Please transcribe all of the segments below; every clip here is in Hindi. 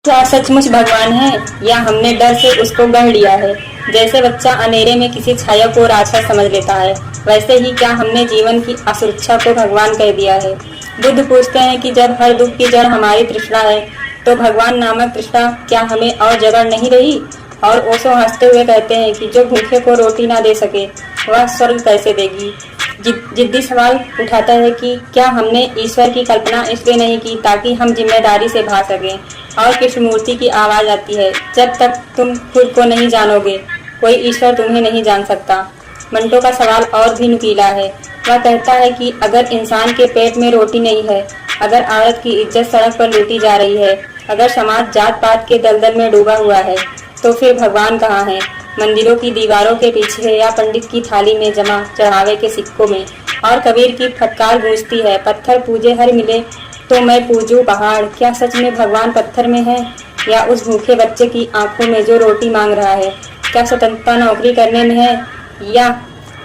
क्या सचमुच भगवान है या हमने डर से उसको गढ़ लिया है। जैसे बच्चा अंधेरे में किसी छाया को रास्ता समझ लेता है, वैसे ही क्या हमने जीवन की असुरक्षा को भगवान कह दिया है। बुद्ध पूछते हैं कि जब हर दुख की जड़ हमारी तृष्णा है, तो भगवान नामक तृष्णा क्या हमें और जगह नहीं रही। और ओशो हंसते हुए कहते हैं कि जो भूखे को रोटी ना दे सके, वह स्वर्ग कैसे देगी। जिद्दी सवाल उठाता है कि क्या हमने ईश्वर की कल्पना इसलिए नहीं की ताकि हम जिम्मेदारी से भाग सकें। और कृष्णमूर्ति की आवाज आती है, जब तक तुम खुद को नहीं जानोगे, कोई ईश्वर तुम्हें नहीं जान सकता। मंटो का सवाल और भी नुकीला है। वह कहता है कि अगर इंसान के पेट में रोटी नहीं है, अगर औरत की इज्जत सड़क पर लूटी जा रही है, अगर समाज जात पात के दलदल में डूबा हुआ है, तो फिर भगवान कहाँ है। मंदिरों की दीवारों के पीछे या पंडित की थाली में जमा चढ़ावे के सिक्कों में। और कबीर की फटकार गूंजती है, पत्थर पूजे हर मिले तो मैं पूजूं पहाड़। क्या सच में भगवान पत्थर में है या उस भूखे बच्चे की आंखों में जो रोटी मांग रहा है। क्या स्वतंत्रता नौकरी करने में है या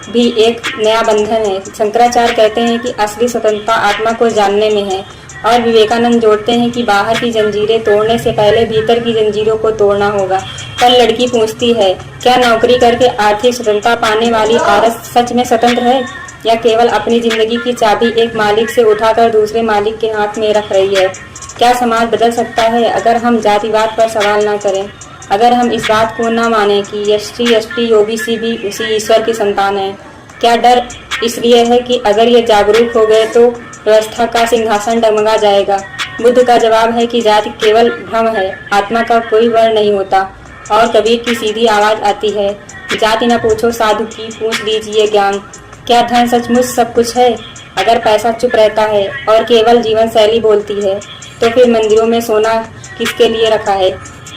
भी एक नया बंधन है। शंकराचार्य कहते हैं कि असली स्वतंत्रता आत्मा को जानने में है। और विवेकानंद जोड़ते हैं कि बाहर की जंजीरें तोड़ने से पहले भीतर की जंजीरों को तोड़ना होगा। पर लड़की पूछती है, क्या नौकरी करके आर्थिक स्वतंत्रता पाने वाली औरत सच में स्वतंत्र है या केवल अपनी जिंदगी की चाबी एक मालिक से उठाकर दूसरे मालिक के हाथ में रख रही है। क्या समाज बदल सकता है अगर हम जातिवाद पर सवाल न करें, अगर हम इस बात को न माने कि एसटी एसटी ओबीसी भी उसी ईश्वर की संतान है। क्या डर इसलिए है कि अगर ये जागरूक हो गए तो व्यवस्था का सिंहासन डगमगा जाएगा। बुद्ध का जवाब है कि जाति केवल भ्रम है, आत्मा का कोई वर्ण नहीं होता। और कबीर की सीधी आवाज आती है, जाति न पूछो साधु की, पूछ लीजिए ज्ञान। क्या धन सचमुच सब कुछ है। अगर पैसा चुप रहता है और केवल जीवन शैली बोलती है, तो फिर मंदिरों में सोना किसके लिए रखा है।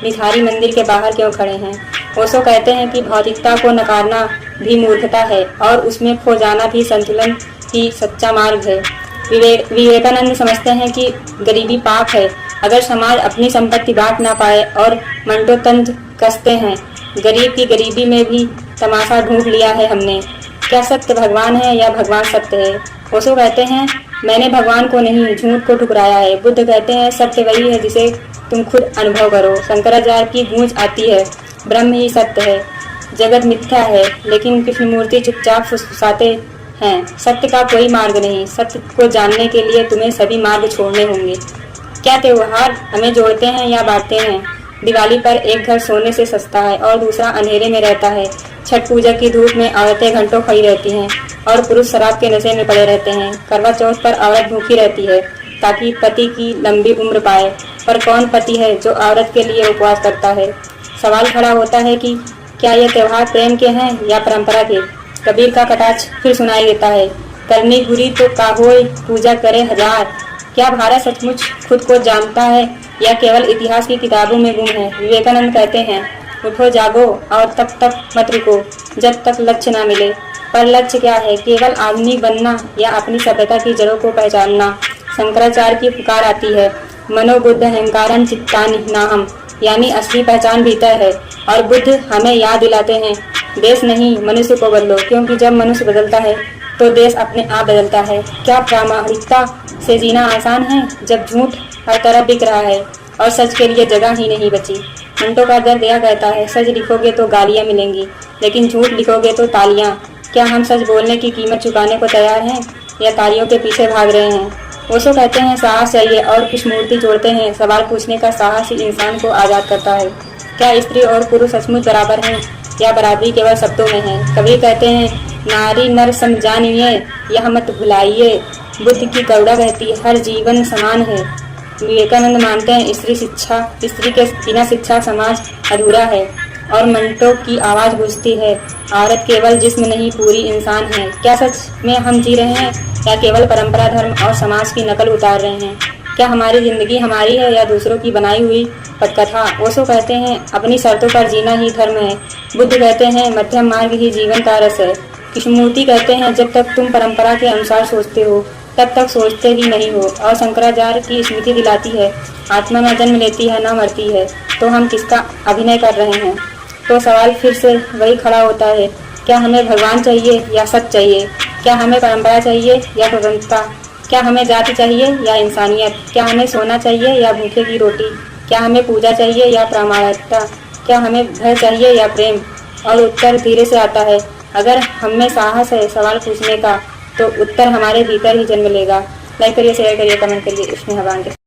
भिखारी मंदिर के बाहर क्यों खड़े हैं। ओशो कहते हैं कि भौतिकता को नकारना भी मूर्खता है और उसमें खो जाना भी संतुलन ही सच्चा मार्ग है। विवेकानंद समझते हैं कि गरीबी पाप है। अगर समाज अपनी संपत्ति बांट ना पाए और मंटो तंज कसते हैं, गरीब की गरीबी में भी तमाशा ढूंढ लिया है हमने। क्या सत्य भगवान है या भगवान सत्य है। ओशो कहते हैं, मैंने भगवान को नहीं, झूठ को ठुकराया है। बुद्ध कहते हैं, सत्य वही है जिसे तुम खुद अनुभव करो। शंकराचार्य की गूंज आती है, ब्रह्म ही सत्य है, जगत मिथ्या है। लेकिन कृष्णमूर्ति चुपचाप फुसफुसाते हैं, सत्य का कोई मार्ग नहीं। सत्य को जानने के लिए तुम्हें सभी मार्ग छोड़ने होंगे। क्या त्योहार हमें जोड़ते हैं या बांटते हैं। दिवाली पर एक घर सोने से सस्ता है और दूसरा अंधेरे में रहता है। छठ पूजा की धूप में औरतें घंटों खड़ी रहती हैं और पुरुष शराब के नशे में पड़े रहते हैं। करवा चौथ पर औरत भूखी रहती है ताकि पति की लंबी उम्र पाए। पर कौन पति है जो औरत के लिए उपवास करता है। सवाल खड़ा होता है कि क्या ये त्योहार प्रेम के हैं या परंपरा के। कबीर का कटाक्ष फिर सुनाई देता है, करनी बुरी तो काहोय, पूजा करे हजार। क्या भारत सचमुच खुद को जानता है या केवल इतिहास की किताबों में गुम है। विवेकानंद कहते हैं, उठो जागो और तब तक मत रुको जब तक लक्ष्य न मिले। पर लक्ष्य क्या है, केवल आदमी बनना या अपनी सभ्यता की जड़ों को पहचानना। शंकराचार्य की पुकार आती है, मनोबुद्ध अहंकारं चित्तानि नाहम, यानी असली पहचान भीतर है। और बुद्ध हमें याद दिलाते हैं, देश नहीं मनुष्य को बदलो, क्योंकि जब मनुष्य बदलता है तो देश अपने आप बदलता है। क्या प्रामाणिकता से जीना आसान है जब झूठ हर तरफ बिक रहा है और सच के लिए जगह ही नहीं बची। मंटो का दर्द यह कहता है, सच लिखोगे तो गालियां मिलेंगी, लेकिन झूठ लिखोगे तो तालियां। क्या हम सच बोलने की कीमत चुकाने को तैयार हैं या तालियों के पीछे भाग रहे हैं। ओशो कहते हैं, साहस चाहिए। और कृष्णमूर्ति जोड़ते हैं, सवाल पूछने का साहस ही इंसान को आज़ाद करता है। क्या स्त्री और पुरुष सचमुच बराबर हैं या बराबरी केवल शब्दों में है। कबीर कहते हैं, नारी नर समझानिए, यह मत भुलाइए। बुद्ध की करुणा कहती, हर जीवन समान है। विवेकानंद मानते हैं, स्त्री के बिना शिक्षा समाज अधूरा है। और मंटो की आवाज गूंजती है, औरत केवल जिस्म नहीं पूरी इंसान है। क्या सच में हम जी रहे हैं या केवल परंपरा, धर्म और समाज की नकल उतार रहे हैं। क्या हमारी जिंदगी हमारी है या दूसरों की बनाई हुई पटकथा। ओशो कहते हैं, अपनी शर्तों पर जीना ही धर्म है। बुद्ध कहते हैं, मध्यम मार्ग ही जीवन का रस है। कृष्णमूर्ति कहते हैं, जब तक तुम परंपरा के अनुसार सोचते हो तब तक सोचते ही नहीं हो। और शंकराचार्य की स्मृति दिलाती है, आत्मा न जन्म लेती है न मरती है, तो हम किसका अभिनय कर रहे हैं। तो सवाल फिर से वही खड़ा होता है, क्या हमें भगवान चाहिए या सत्य चाहिए। क्या हमें परंपरा चाहिए या स्वतंत्रता। क्या हमें जाति चाहिए या इंसानियत। क्या हमें सोना चाहिए या भूखे की रोटी। क्या हमें पूजा चाहिए या प्रामाणिकता? क्या हमें भय चाहिए या प्रेम? और उत्तर धीरे से आता है, अगर हम में साहस है सवाल पूछने का तो उत्तर हमारे भीतर ही जन्म लेगा। लाइक करिए, शेयर करिए, कमेंट करिए। स्नेहा बांके।